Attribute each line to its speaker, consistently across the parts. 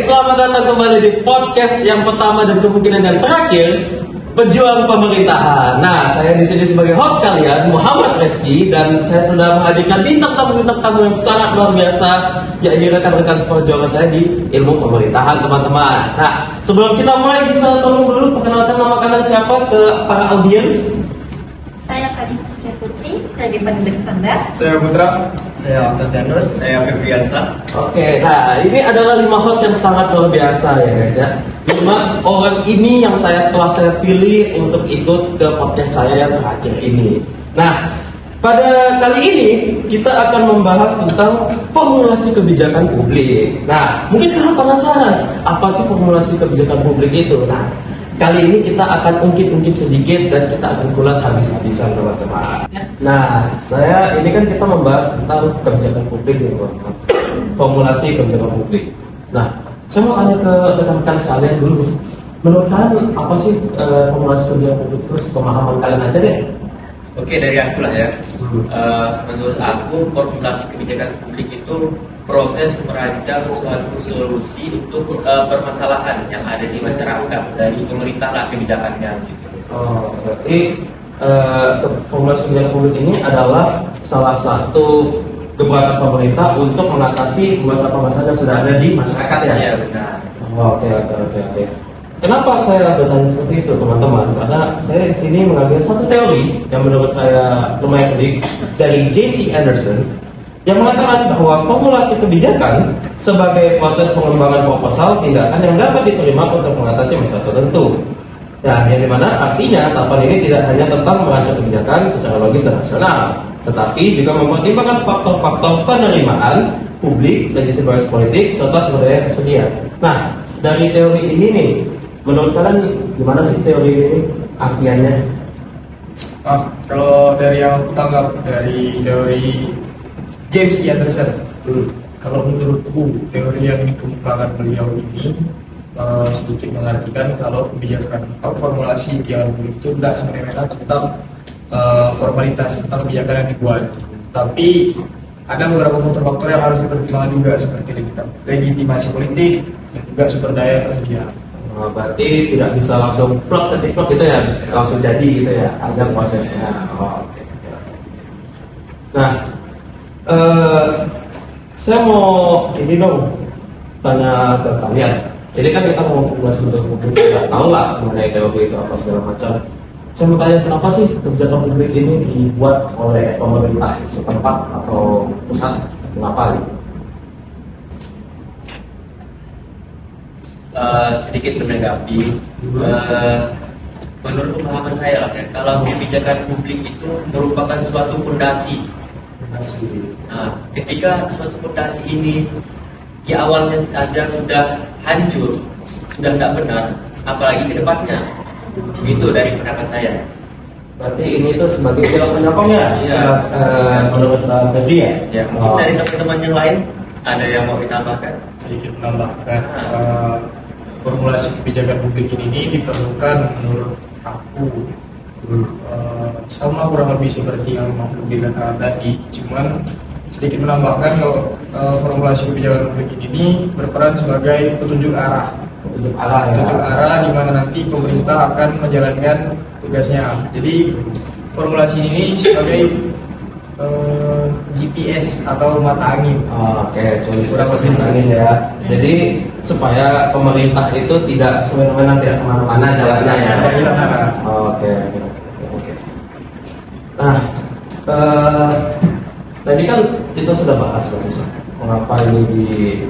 Speaker 1: selamat datang kembali di podcast yang pertama dan kemungkinan yang terakhir, Pejuang Pemerintahan. Nah, saya di sini sebagai host kalian, Muhammad Reski, dan saya sudah menghadirkan bintang tamu yang sangat luar biasa, yaitu rekan-rekan seperjuangan saya di ilmu pemerintahan, teman-teman. Nah, sebelum kita mulai, bisa tolong dulu perkenalkan nama kalian siapa ke para audiens.
Speaker 2: Saya Kadifusnya Putri, saya Dipan Iskandar.
Speaker 3: Saya Putra.
Speaker 4: Saya Octavianus, saya Febriansa.
Speaker 1: Oke, nah ini adalah 5 host yang sangat luar biasa ya guys ya. 5 orang ini yang telah saya pilih untuk ikut ke podcast saya yang terakhir ini. Nah, pada kali ini kita akan membahas tentang formulasi kebijakan publik. Nah, mungkin kalian penasaran apa sih formulasi kebijakan publik itu? Nah, kali ini kita akan ungkit-ungkit sedikit dan kita akan kulas habis-habisan, teman-teman. Nah, ini kan kita membahas tentang kebijakan publik nih, teman-teman. Formulasi kebijakan publik. Nah, saya mau tanya ke rekan-rekan sekalian dulu. Menurut kalian apa sih formulasi kebijakan publik? Terus pemahaman kalian aja deh.
Speaker 4: Oke, dari aku lah ya. Menurut aku, formulasi kebijakan publik itu proses merancang suatu solusi untuk permasalahan yang ada di masyarakat, dari pemerintah lah kebijakannya.
Speaker 1: Oh, berarti formulasi kebijakan publik ini adalah salah satu gebrakan pemerintah untuk mengatasi masalah-masalah yang sudah ada di masyarakat ya?
Speaker 4: Iya, benar.
Speaker 1: Oke. Kenapa saya bertanya seperti itu, teman-teman? Karena saya di sini mengambil satu teori yang menurut saya lumayan unik dari James E. Anderson yang mengatakan bahwa formulasi kebijakan sebagai proses pengembangan proposal tindakan yang dapat diterima untuk mengatasi masalah tertentu. Nah, yang dimana artinya tahapan ini tidak hanya tentang merancang kebijakan secara logis dan rasional, tetapi juga mempertimbangkan faktor-faktor penerimaan publik, legitimasi politik, serta sumber daya tersedia. Nah, dari teori ini nih, menurut kalian gimana sih teori ini artiannya?
Speaker 3: Kalau dari yang aku tangkap dari teori James E. Anderson, kalau menurutku teori yang dikemukakan beliau ini sedikit mengartikan kalau kebijakan atau formulasi kebijakan publik itu tidak semena-mena tentang formalitas tentang kebijakan yang dibuat, tapi ada beberapa faktor-faktor yang harus dipertimbangkan juga seperti legitimasi politik dan juga sumber daya tersedia.
Speaker 1: Berarti tidak bisa langsung plug gitu ya, bisa langsung jadi gitu ya, ada prosesnya. Oke. Nah, saya mau ini dong tanya ke kalian. Jadi kan kita mau formulasi publik, nggak tahu lah mengenai teori itu apa segala macam. Saya mau tanya, kenapa sih kebijakan publik ini dibuat oleh pemerintah setempat atau pusat? Kenapa?
Speaker 4: Sedikit menanggapi, menurut pemahaman saya lah ya, kalau kebijakan publik itu merupakan suatu fondasi. Nah, ketika suatu fondasi ini di awalnya saja sudah hancur, sudah tidak benar, apalagi ke depannya. Itu dari pendapat saya.
Speaker 1: Berarti ini tuh sebagai pilar penyokong ya?
Speaker 4: Iya.
Speaker 1: Menurut Febri ya?
Speaker 4: Ya, mungkin dari teman-teman yang lain ada yang mau ditambahkan?
Speaker 3: Sedikit menambahkan, formulasi kebijakan publik ini diperlukan menurut aku sama kurang lebih seperti yang Mahfud dikatakan tadi, cuman sedikit menambahkan kalau formulasi kebijakan publik ini berperan sebagai petunjuk arah di mana nanti pemerintah akan menjalankan tugasnya. Jadi formulasi ini sebagai GPS atau mata angin.
Speaker 1: Oke, kurang lebih angin ya. Jadi supaya pemerintah itu tidak semena-mena, tidak kemana-mana jalannya ya. Oke. Nah, tadi kan kita sudah bahas barusan mengapa ini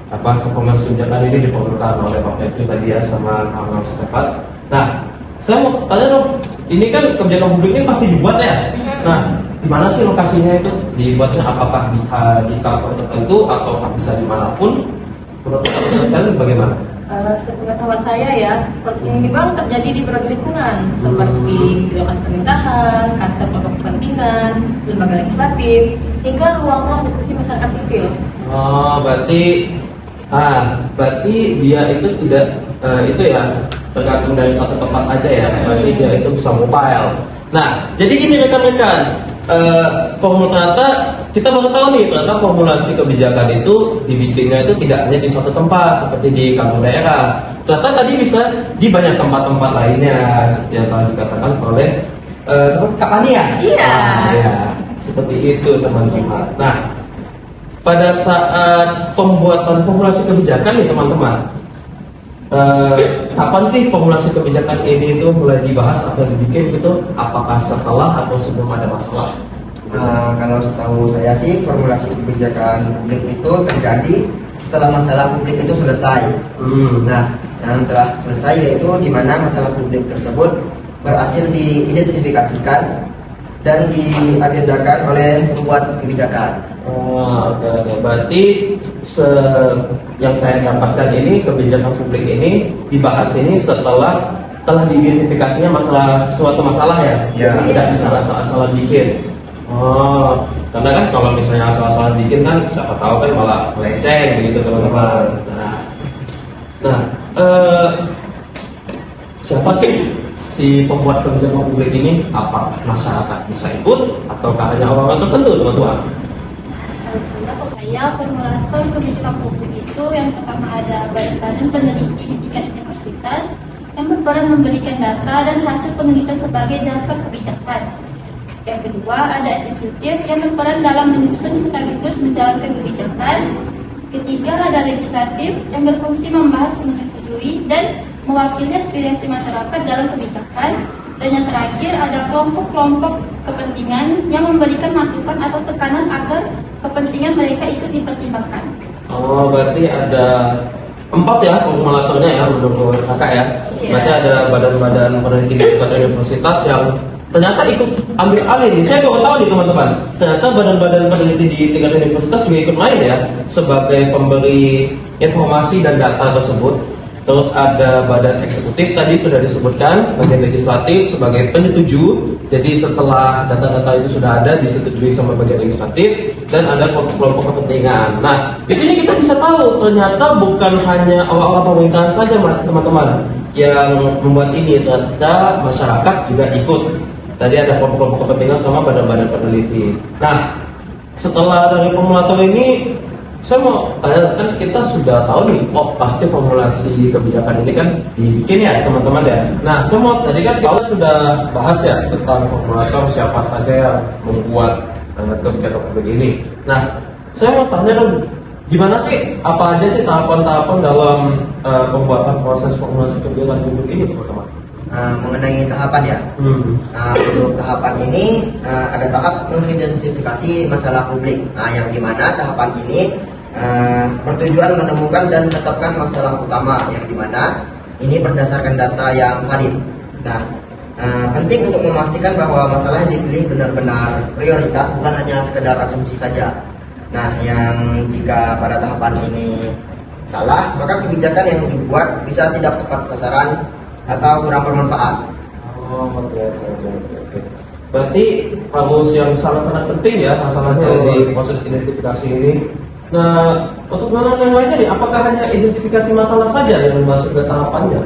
Speaker 1: formulasi kebijakan ini diperlukan oleh Pak Febri tadi ya sama Kang setempat. Nah, saya mau tanya dong, ini kan kebijakan publik ini pasti dibuat ya. Nah, di mana sih lokasinya itu dibuatnya? Apakah di kantor tertentu atau bisa dimanapun? Menurut kalian bagaimana?
Speaker 2: Sepengetahuan saya ya, proses ini memang terjadi di berbagai lingkungan seperti birokrasi pemerintahan, kantor pokok kepentingan, lembaga legislatif, hingga ruang-ruang diskusi masyarakat sipil.
Speaker 1: Berarti dia itu tidak itu ya tergantung dari satu tempat aja ya. Berarti dia itu bisa mobile. Nah, jadi gini rekan-rekan, ternyata kita baru tahu nih, ternyata formulasi kebijakan itu dibikinnya itu tidak hanya di satu tempat seperti di kantor daerah. Ternyata tadi bisa di banyak tempat-tempat lainnya seperti yang telah dikatakan oleh seperti Kak Ania.
Speaker 2: Iya.
Speaker 1: Ya, seperti itu teman-teman. Nah, pada saat pembuatan formulasi kebijakan nih teman-teman, kapan sih formulasi kebijakan ini itu mulai dibahas atau dibikin gitu? Apakah setelah atau sebelum ada masalah?
Speaker 5: Kalau setahu saya sih formulasi kebijakan publik itu terjadi setelah masalah publik itu selesai. Nah, yang telah selesai yaitu di mana masalah publik tersebut berhasil diidentifikasikan dan diagendakan oleh pembuat kebijakan.
Speaker 1: Oke. Berarti yang saya dapatkan ini kebijakan publik ini dibahas ini setelah telah diidentifikasinya suatu masalah ya.
Speaker 5: Ya.
Speaker 1: Jadi tidak bisa asal-asalan bikin. Karena kan kalau misalnya asal-asalan bikin kan siapa tahu kan malah melenceng begitu teman-teman. Nah, siapa sih si pembuat kebijakan publik ini? Apa masyarakat bisa ikut ataukah hanya orang tertentu teman-teman?
Speaker 6: Setahu saya formulator kebijakan publik itu yang pertama ada badan peneliti di tingkat universitas yang berperan memberikan data dan hasil penelitian sebagai dasar kebijakan. Yang kedua ada eksekutif yang berperan dalam menyusun sekaligus menjalankan kebijakan. Ketiga ada legislatif yang berfungsi membahas, menyetujui dan mewakili aspirasi masyarakat dalam kebijakan. Dan yang terakhir ada kelompok-kelompok kepentingan yang memberikan masukan atau tekanan agar kepentingan mereka ikut dipertimbangkan.
Speaker 1: Berarti ada 4 ya formulatornya ya menurut kakak ya.
Speaker 2: Iya.
Speaker 1: Berarti ada badan-badan peneliti di tingkat universitas yang ternyata ikut ambil alih nih. Saya baru tahu nih teman-teman. Ternyata badan-badan peneliti di tingkat universitas juga ikut main ya sebagai pemberi informasi dan data tersebut. Terus ada badan eksekutif tadi sudah disebutkan, bagian legislatif sebagai penyetuju. Jadi setelah data-data itu sudah ada disetujui sama bagian legislatif dan ada kelompok kepentingan. Nah, di sini kita bisa tahu ternyata bukan hanya awal-awal pemerintahan saja teman-teman yang membuat ini, ternyata masyarakat juga ikut. Tadi ada kelompok kepentingan sama badan-badan peneliti. Nah, setelah dari formulator ini saya mau tanya, kan kita sudah tahu nih, pasti formulasi kebijakan ini kan dibikin ya teman-teman ya. Nah, saya mau tadi kan kalau sudah bahas ya tentang formulator siapa saja yang membuat kebijakan publik ini. Nah, saya mau tanya dong, gimana sih, apa aja sih tahapan-tahapan dalam pembuatan proses formulasi kebijakan publik ini teman-teman?
Speaker 5: Mengenai tahapan ya, untuk tahapan ini ada tahap mengidentifikasi masalah publik. Yang dimana tahapan ini bertujuan menemukan dan menetapkan masalah utama yang dimana ini berdasarkan data yang valid. Nah, penting untuk memastikan bahwa masalah yang dipilih benar-benar prioritas, bukan hanya sekedar asumsi saja. Nah, yang jika pada tahapan ini salah, maka kebijakan yang dibuat bisa tidak tepat sasaran atau kurang bermanfaat.
Speaker 1: Oke. Berarti harus yang sangat-sangat penting ya masalahnya di proses identifikasi ini. Nah, untuk yang lainnya nih, apakah hanya identifikasi masalah saja yang masuk ke tahapannya?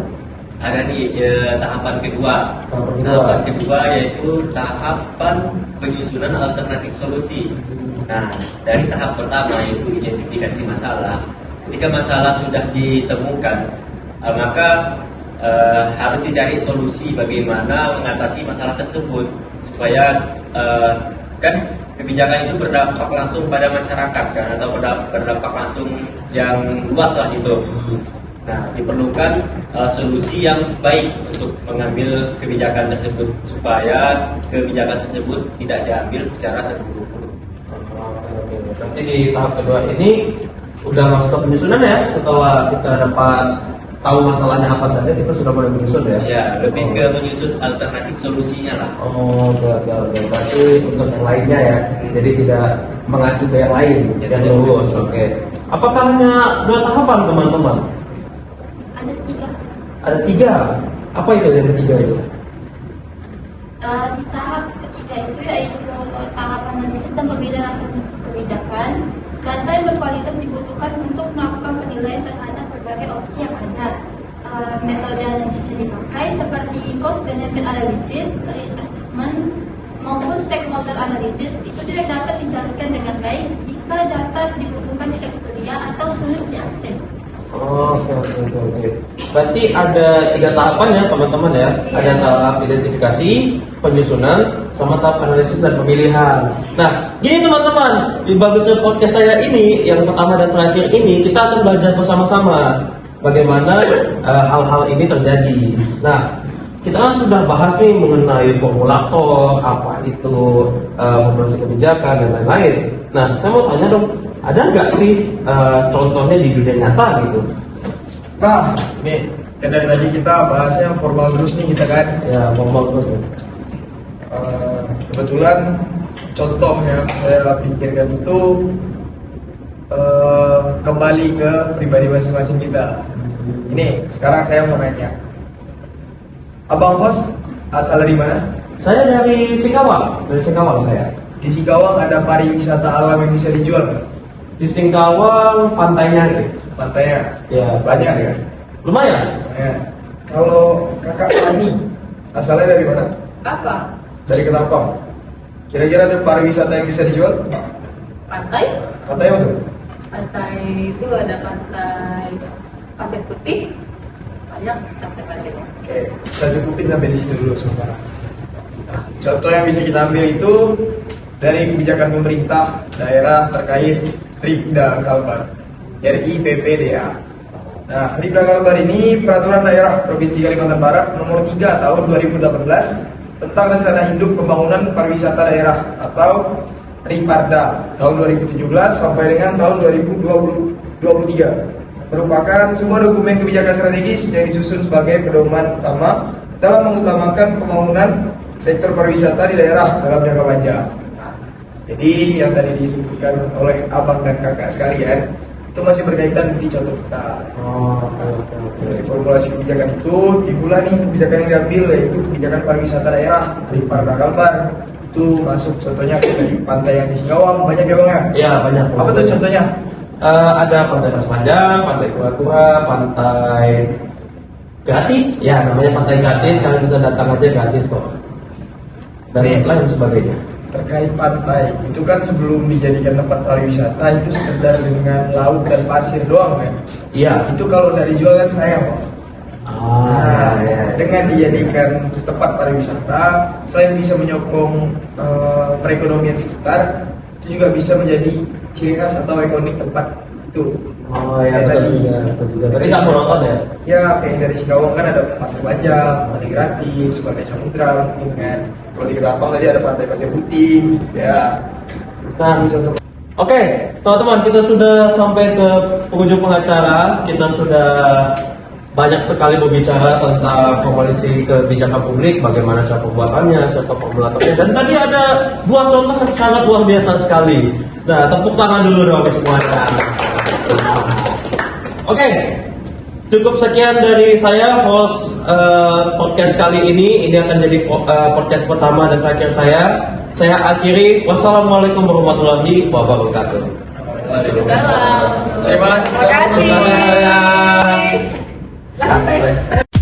Speaker 4: Ada di tahapan kedua. Tahapan kedua yaitu tahapan penyusunan alternatif solusi. Nah, dari tahap pertama yaitu identifikasi masalah. Ketika masalah sudah ditemukan, maka harus dicari solusi bagaimana mengatasi masalah tersebut supaya kan kebijakan itu berdampak langsung pada masyarakat kan, atau berdampak langsung yang luas lah gitu. Nah, diperlukan solusi yang baik untuk mengambil kebijakan tersebut supaya kebijakan tersebut tidak diambil secara terburu-buru.
Speaker 1: Nanti di tahap kedua ini udah masuk ke penyusunan ya, setelah kita dapat tahu masalahnya apa saja, kita sudah mulai menyusun ya?
Speaker 4: Ya, lebih ke menyusun alternatif solusinya lah.
Speaker 1: Berarti untuk yang lainnya ya, jadi tidak mengacu ke yang lain, yang lulus. Oke. Apakah hanya 2 tahapan teman-teman?
Speaker 6: Ada 3.
Speaker 1: Ada 3. Apa itu yang ketiga itu?
Speaker 6: Di tahap ketiga itu yaitu tahap analisis dan pemilihan kebijakan. Data yang berkualitas dibutuhkan untuk melakukan penilaian terhadap berbagai opsi yang ada. Metode analisis yang dipakai seperti cost benefit analysis, risk assessment, maupun stakeholder analysis itu tidak dapat dijalankan dengan baik jika data dibutuhkan tidak tersedia atau sulit diakses.
Speaker 1: Oke. Berarti ada 3 tahapan ya teman-teman ya.
Speaker 2: Iya.
Speaker 1: Ada tahap identifikasi, penyusunan, sama tahap analisis dan pemilihan. Nah, gini teman-teman, di bagusnya podcast saya ini, yang pertama dan terakhir ini, kita akan belajar bersama-sama bagaimana hal-hal ini terjadi. Nah, kita kan sudah bahas nih mengenai formulator, apa itu formulasi kebijakan dan lain-lain. Nah, saya mau tanya dong, ada nggak sih contohnya di dunia nyata gitu?
Speaker 3: Nah, nih, kan dari tadi kita bahasnya formal terus nih kita kan.
Speaker 1: Ya, formal terus ya.
Speaker 3: Kebetulan contoh yang saya pikirkan itu kembali ke pribadi masing-masing kita. Ini sekarang saya mau nanya, Abang Hos asal dari mana?
Speaker 1: Saya dari Singkawang saya.
Speaker 3: Di Singkawang ada pariwisata alam yang bisa dijual nggak?
Speaker 1: Di Singkawang pantainya sih.
Speaker 3: Pantainya?
Speaker 1: Ya,
Speaker 3: Banyak ya?
Speaker 1: lumayan.
Speaker 3: Ya. Kalau kakak Fani asalnya dari mana?
Speaker 2: Apa?
Speaker 3: Dari Ketapang. Kira-kira ada pariwisata yang bisa dijual?
Speaker 2: Pantai?
Speaker 3: Pantai apa tuh?
Speaker 2: Pantai itu ada pantai Pasir Putih, banyak pantai-pantai.
Speaker 3: Oke, saya cukupin sampai di situ dulu sementara. Nah, contoh yang bisa kita ambil itu dari kebijakan pemerintah daerah terkait Ripda Kalbar, RIPPDA. Nah, Ripda Kalbar ini peraturan daerah Provinsi Kalimantan Barat nomor 3 tahun 2018 tentang rencana induk pembangunan pariwisata daerah atau Riparda tahun 2017 sampai dengan tahun 2023. Merupakan sebuah dokumen kebijakan strategis yang disusun sebagai pedoman utama dalam mengutamakan pembangunan sektor pariwisata di daerah dalam jangka panjang. Nah, jadi yang tadi disebutkan oleh abang dan kakak sekalian itu masih berkaitan di contoh kita.
Speaker 1: Oke.
Speaker 3: Dari formulasi kebijakan itu dimulai nih kebijakan yang diambil yaitu kebijakan pariwisata daerah di Parda Kalbar. Itu masuk contohnya dari pantai yang di Singkawang banyak ya bang ya?
Speaker 1: Ya, banyak.
Speaker 3: Apa tuh contohnya?
Speaker 1: Ada pantai Mas Panjang, pantai Kura-Kura, pantai gratis. Ya, namanya pantai gratis. Kalian bisa datang aja gratis kok. Dan
Speaker 3: Nih.
Speaker 1: lain sebagainya.
Speaker 3: Terkait pantai, itu kan sebelum dijadikan tempat pariwisata itu sekedar dengan laut dan pasir doang kan?
Speaker 1: Iya.
Speaker 3: Itu kalau dari jual kan sayang kok.
Speaker 1: Ah, ya.
Speaker 3: Dengan dijadikan tempat pariwisata, selain bisa menyokong perekonomian sekitar, itu juga bisa menjadi ciri khas atau ikonik tempat itu.
Speaker 1: Oh ya,
Speaker 3: Kayak
Speaker 1: betul juga. Tadi nggak mau nonton ya?
Speaker 3: Ya, kayak dari Singkawang kan ada pasir panjang, pantai gratis, pantai samudra, mungkin kan. Kalau di Ketapang tadi ada pantai pasir putih, ya.
Speaker 1: Nah,
Speaker 3: Itu contoh.
Speaker 1: Oke, teman-teman, kita sudah sampai ke penghujung pengacara. Kita sudah banyak sekali berbicara tentang formulasi kebijakan publik, bagaimana cara pembuatannya, serta formulatornya. Dan tadi ada 2 contoh yang sangat luar biasa sekali. Nah, tepuk tangan dulu dong semuanya. Oke, cukup sekian dari saya, host podcast kali ini. Ini akan jadi podcast pertama dan terakhir saya. Saya akhiri. Wassalamualaikum warahmatullahi wabarakatuh.
Speaker 2: Salam.
Speaker 3: Terima kasih.
Speaker 2: Terima kasih.
Speaker 1: Terima kasih.